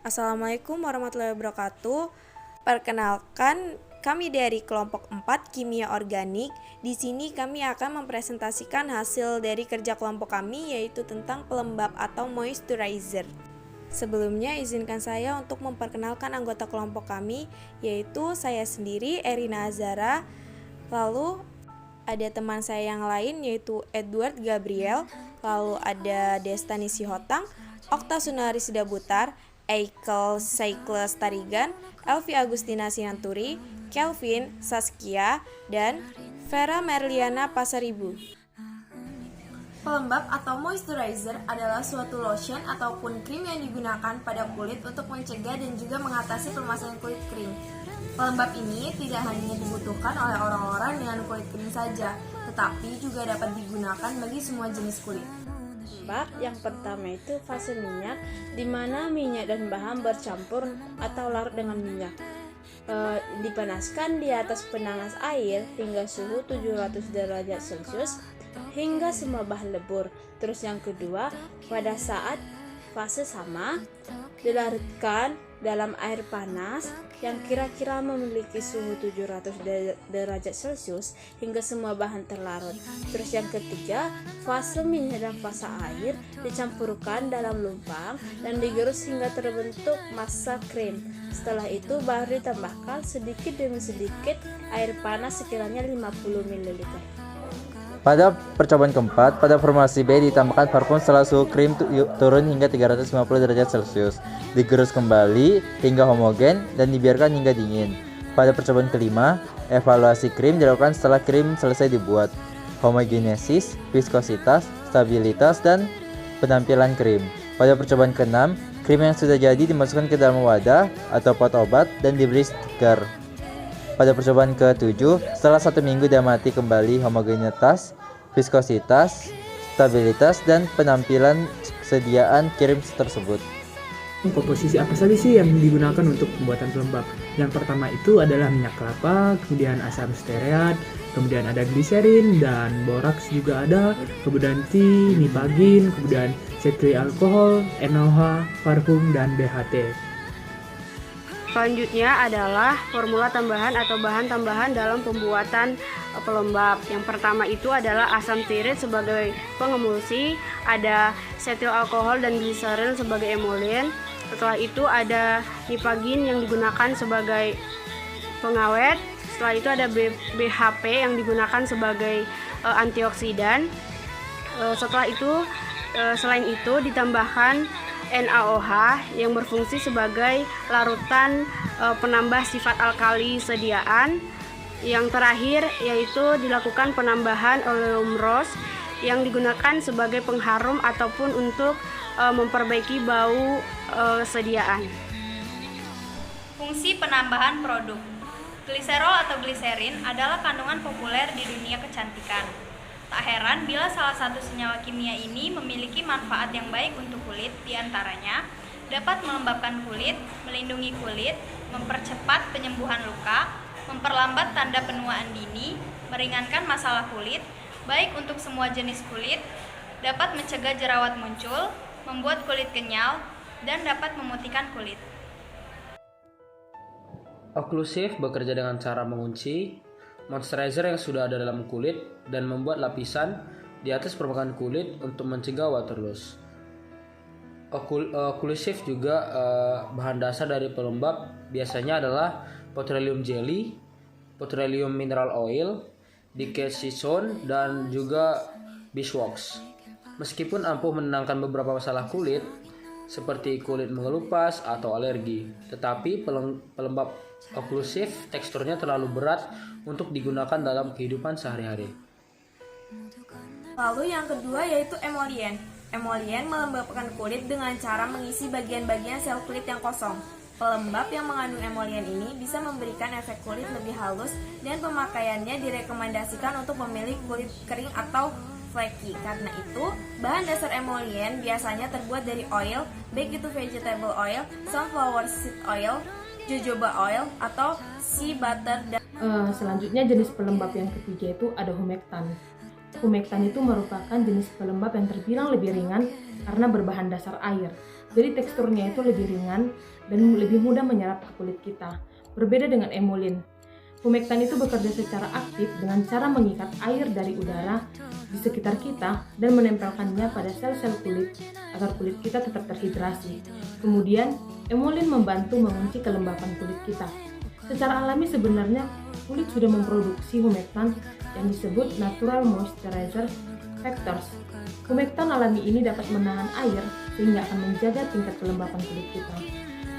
Assalamualaikum warahmatullahi wabarakatuh. Perkenalkan, kami dari kelompok 4 Kimia Organik. Di sini kami akan mempresentasikan hasil dari kerja kelompok kami, yaitu tentang pelembab atau moisturizer. Sebelumnya izinkan saya untuk memperkenalkan anggota kelompok kami, yaitu saya sendiri Erina Azara. Lalu ada teman saya yang lain, yaitu Edward Gabriel. Lalu ada Destani Sihotang, Okta Sunari Sidabutar, Eikel Cycles Tarigan, Elvi Agustina Sinanturi, Kelvin, Saskia, dan Vera Merliana Pasaribu. Pelembab atau moisturizer adalah suatu lotion ataupun krim yang digunakan pada kulit untuk mencegah dan juga mengatasi permasalahan kulit kering. Pelembab ini tidak hanya dibutuhkan oleh orang-orang dengan kulit kering saja, tetapi juga dapat digunakan bagi semua jenis kulit. Pelembab yang pertama itu fase minyak, di mana minyak dan bahan bercampur atau larut dengan minyak. Dipanaskan di atas penanas air hingga suhu 700 derajat Celcius hingga semua bahan lebur. Terus yang kedua, pada saat fase sama, dilarutkan dalam air panas yang kira-kira memiliki suhu 700 derajat Celcius hingga semua bahan terlarut. Terus yang ketiga, fase minyak dan fase air dicampurkan dalam lumpang dan digerus hingga terbentuk massa krim. Setelah itu baru ditambahkan sedikit demi sedikit air panas sekiranya 50 ml. Pada percobaan keempat, pada formasi B ditambahkan parfum setelah suhu krim turun hingga 350 derajat Celcius. Digerus kembali hingga homogen dan dibiarkan hingga dingin. Pada percobaan kelima, evaluasi krim dilakukan setelah krim selesai dibuat. Homogenesis, viskositas, stabilitas, dan penampilan krim. Pada percobaan keenam, krim yang sudah jadi dimasukkan ke dalam wadah atau pot obat dan diberi stiker. Pada percobaan ke-7, setelah 1 minggu diamati kembali homogenitas, viskositas, stabilitas, dan penampilan sediaan krim tersebut. Komposisi apa saja sih yang digunakan untuk pembuatan pelembab? Yang pertama itu adalah minyak kelapa, kemudian asam stearat, kemudian ada gliserin dan boraks juga ada, kemudian nipagin, kemudian cetyl alkohol, NaOH, parfum, dan BHT. Selanjutnya adalah formula tambahan atau bahan tambahan dalam pembuatan pelembab. Yang pertama itu adalah asam stearat sebagai pengemulsi, ada cetyl alkohol dan gliserin sebagai emulien. Setelah itu ada nipagin yang digunakan sebagai pengawet. Setelah itu ada BHP yang digunakan sebagai antioksidan. Selain itu ditambahkan NaOH yang berfungsi sebagai larutan penambah sifat alkali sediaan. Yang terakhir yaitu dilakukan penambahan oleum rose yang digunakan sebagai pengharum ataupun untuk memperbaiki bau sediaan. Fungsi penambahan produk. Gliserol atau gliserin adalah kandungan populer di dunia kecantikan. Tak heran bila salah satu senyawa kimia ini memiliki manfaat yang baik untuk kulit, diantaranya dapat melembabkan kulit, melindungi kulit, mempercepat penyembuhan luka, memperlambat tanda penuaan dini, meringankan masalah kulit, baik untuk semua jenis kulit, dapat mencegah jerawat muncul, membuat kulit kenyal, dan dapat memutihkan kulit. Oklusif bekerja dengan cara mengunci moisturizer yang sudah ada dalam kulit dan membuat lapisan di atas permukaan kulit untuk mencegah water loss. Oklusif juga bahan dasar dari pelembab biasanya adalah petroleum jelly, petroleum mineral oil, decaxizone, dan juga beeswax. Meskipun ampuh menenangkan beberapa masalah kulit seperti kulit mengelupas atau alergi, tetapi pelembab oklusif teksturnya terlalu berat untuk digunakan dalam kehidupan sehari-hari. Lalu yang kedua yaitu emolien. Emolien melembabkan kulit dengan cara mengisi bagian-bagian sel kulit yang kosong. Pelembab yang mengandung emolien ini bisa memberikan efek kulit lebih halus dan pemakaiannya direkomendasikan untuk pemilik kulit kering atau flaky. Karena itu, bahan dasar emolien biasanya terbuat dari oil, baik itu vegetable oil, sunflower seed oil, jojoba oil, atau sea butter. Selanjutnya jenis pelembab yang ketiga itu ada humectan. Humectan itu merupakan jenis pelembab yang terbilang lebih ringan karena berbahan dasar air. Jadi teksturnya itu lebih ringan dan lebih mudah menyerap ke kulit kita. Berbeda dengan emulin. Humektan itu bekerja secara aktif dengan cara mengikat air dari udara di sekitar kita dan menempelkannya pada sel-sel kulit agar kulit kita tetap terhidrasi. Kemudian, emulin membantu mengunci kelembapan kulit kita. Secara alami sebenarnya kulit sudah memproduksi humektan yang disebut natural moisturizer factors. Humektan alami ini dapat menahan air sehingga akan menjaga tingkat kelembapan kulit kita.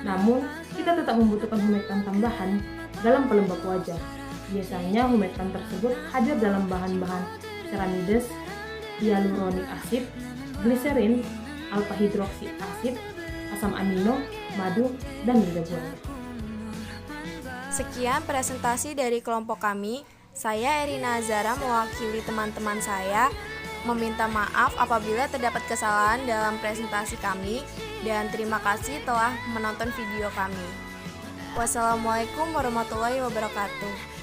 Namun, kita tetap membutuhkan humektan tambahan dalam pelembab wajah. Biasanya humektan tersebut hadir dalam bahan-bahan ceramides, hyaluronik acid, gliserin, alpha hidroksi acid, asam amino, madu, dan lidah buaya. Sekian presentasi dari kelompok kami. Saya Erina Azara mewakili teman-teman saya meminta maaf apabila terdapat kesalahan dalam presentasi kami dan terima kasih telah menonton video kami. Wassalamualaikum warahmatullahi wabarakatuh.